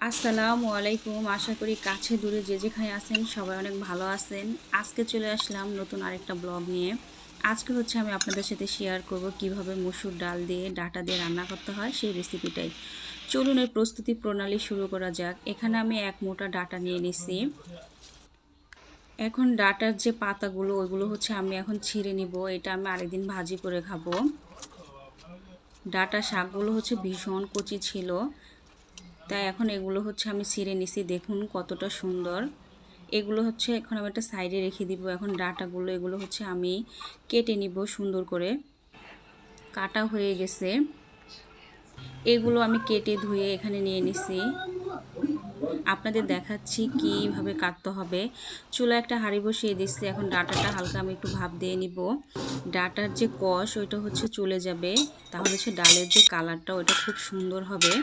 আসসালামু আলাইকুম। আশা করি কাছে দূরে যে যেখানে আছেন সবাই অনেক ভালো আছেন। আজকে চলে আসলাম নতুন আরেকটা ব্লগ নিয়ে। আজকে আমি আপনাদের সাথে শেয়ার করব কিভাবে মসুর ডাল দিয়ে ডাটা দিয়ে রান্না করতে হয় সেই রেসিপিটাই। চলুন এর প্রস্তুতি প্রণালী শুরু করা যাক। এখানে আমি এক মোটা ডাটা নিয়ে নিছি। এখন ডাটার যে পাতাগুলো ওইগুলো আমি এখন ছিঁড়ে নিব। এটা আমি আরেকদিন ভাজি করে খাবো। ডাটা শাকগুলো ভীষণ কচি ছিল, তাই এখন এগুলো আমি ছিঁড়ে নিছি। দেখুন কতটা সুন্দর। এগুলো এখন আমি একটা সাইডে রেখে দিব। এখন ডাটাগুলো এগুলো আমি কেটে নিব সুন্দর করে। কাটা হয়ে গেছে, এগুলো আমি কেটে ধুয়ে এখানে নিয়ে নিছি। আপনাদের দেখাচ্ছি কিভাবে কাটতে হবে। চুলা একটা হাঁড়ি বসিয়ে দিচ্ছি। এখন ডাটাটা হালকা আমি একটু ভাপ দিয়ে নিব। ডাটার যে কষ ওইটা চলে যাবে, তাহলে ডালের যে কালারটা ওইটা খুব সুন্দর হবে।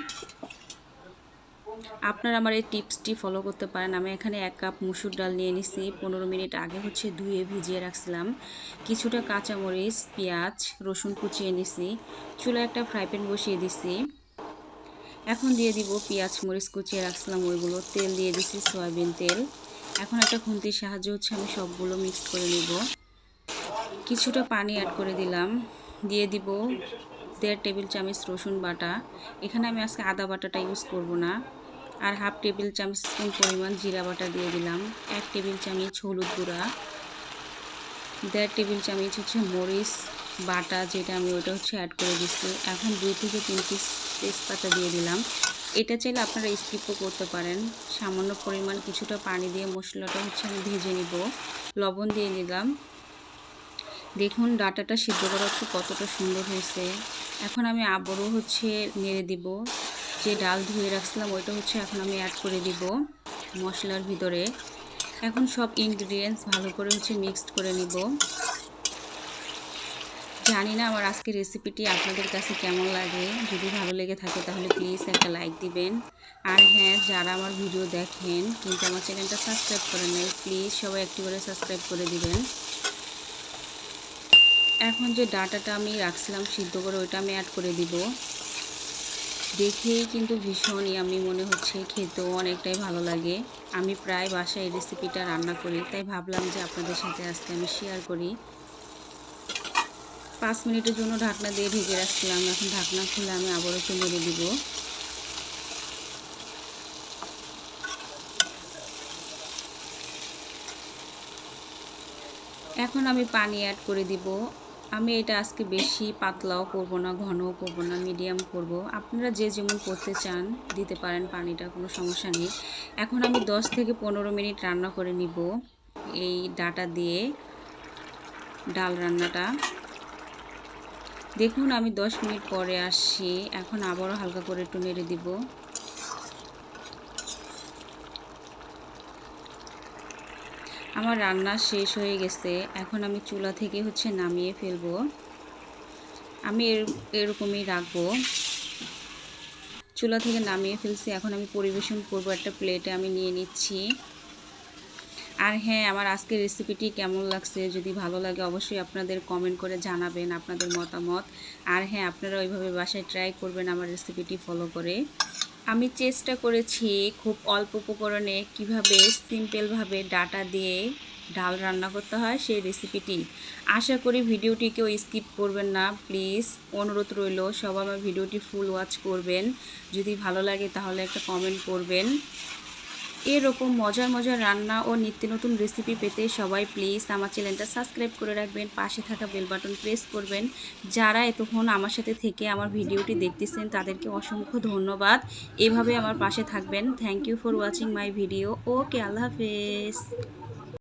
আপনারা আমার এই টিপসটি ফলো করতে পারেন। আমি এখানে 1 কাপ মসুর ডাল নিয়ে নিছি। 15 মিনিট আগে ধুয়ে ভিজিয়ে রাখছিলাম। কিছুটা কাঁচামরিচ, পেঁয়াজ, রসুন কুচিয়ে নিছি। চুলায় একটা ফ্রাই প্যান বসিয়ে দিছি। এখন দিয়ে দিব পেঁয়াজ মরিচ কুচিয়ে রাখছিলাম ওইগুলো। তেল দিয়ে দিছি সয়াবিন তেল। এখন একটা খুন্তির সাহায্যে আমি সবগুলো মিক্সড করে নিব। কিছুটা পানি অ্যাড করে দিলাম। দিয়ে দিব 1.5 টেবিল চামচ রসুন বাটা। এখানে আমি আজকে আদা বাটাটা ইউজ করব না। আর 1/2 টেবিল চামচ স্পুন পরিমাণ জিরা বাটা দিয়ে দিলাম। 1 টেবিল চামচ হলুদ গুঁড়া, 1.5 টেবিল চামচ মরিচ বাটা, যেটা আমি ওটা অ্যাড করে দিচ্ছি। এখন 2 থেকে 3 পিস তেজপাতা দিয়ে দিলাম। এটা চাইলে আপনারা স্কিপও করতে পারেন। সামান্য পরিমাণ কিছুটা পানি দিয়ে মশলাটা আমি ভেজে নিব। লবণ দিয়ে দিলাম। দেখুন ডাটাটা সিদ্ধ করা কতটা সুন্দর হয়েছে। এখন আমি আবারও নেড়ে দিব। যে ডাল ধুয়ে রাখছিলাম ওইটা এখন আমি অ্যাড করে দিব মশলার ভিতরে। এখন সব ইনগ্রিডিয়েন্টস ভালো করে মিক্সড করে নিব। জানি না আমার আজকের রেসিপিটি আপনাদের কাছে কেমন লাগে। যদি ভালো লেগে থাকে তাহলে প্লিজ একটা লাইক দিবেন। আর হ্যাঁ, যারা আমার ভিডিও দেখেন কিন্তু আমার চ্যানেলটা সাবস্ক্রাইব করেন নাই, প্লিজ সবাই একটু করে সাবস্ক্রাইব করে দিবেন। এখন যে ডাটাটা আমি রাখছিলাম সিদ্ধ করে ওইটা আমি অ্যাড করে দিব। দেখেই কিন্তু ভীষণ ইয়ামি মনে হচ্ছে, খেতেও অনেকটাই ভালো লাগে। আমি প্রায় বাসায় এই রেসিপিটা রান্না করি, তাই ভাবলাম যে আপনাদের সাথে আজকে আমি শেয়ার করি। 5 মিনিটের জন্য ঢাকনা দিয়ে ঢেকে রাখছিলাম। এখন ঢাকনা খুলে আমি আবারও একটু নেড়ে দিব। এখন আমি পানি অ্যাড করে দিব। আমি এটা আজকে বেশি পাতলাও করব না, ঘনও করব না, মিডিয়াম করব। আপনারা যে যেমন করতে চান দিতে পারেন পানিটা, কোনো সমস্যা নেই। এখন আমি 10 থেকে 15 মিনিট রান্না করে নিব এই ডাটা দিয়ে ডাল রান্নাটা। দেখুন আমি 10 মিনিট পরে আসছি। এখন আবারও হালকা করে একটু নেড়ে দিব। আমার রান্না শেষ হয়ে গেছে। এখন আমি চুলা থেকে নামিয়ে ফেলবো। আমি এরকমই রাখবো। চুলা থেকে নামিয়ে ফেলছি। এখন আমি পরিবেশন করব। একটা প্লেটে আমি নিয়ে নিচ্ছি। আর হ্যাঁ, আমার আজকের রেসিপিটি কেমন লাগছে, যদি ভালো লাগে অবশ্যই আপনাদের কমেন্ট করে জানাবেন আপনাদের মতামত। আর হ্যাঁ, আপনারা ওইভাবে বাসায় ট্রাই করবেন আমার রেসিপিটি ফলো করে। আমি চেষ্টা করেছি খুব অল্প উপকরণে কিভাবে সিম্পলভাবে ডাটা দিয়ে ডাল রান্না করতে হয় সেই রেসিপিটি। আশা করি ভিডিওটি কেউ স্কিপ করবেন না, প্লিজ অনুরোধ রইল সবাই আমার ভিডিওটি ফুল ওয়াচ করবেন। যদি ভালো লাগে তাহলে একটা কমেন্ট করবেন। এরকম মজার মজার রান্না ও নিত্য নতুন রেসিপি পেতে সবাই প্লিজ আমার চ্যানেলটা সাবস্ক্রাইব করে রাখবেন, পাশে থাকা বেল বাটন প্রেস করবেন। যারা এতক্ষণ আমার সাথে থেকে আমার ভিডিওটি দেখতেছেন তাদেরকে অসংখ্য ধন্যবাদ। এভাবে আমার পাশে থাকবেন। Thank you for watching my video. Okay, আল্লাহ হাফেজ।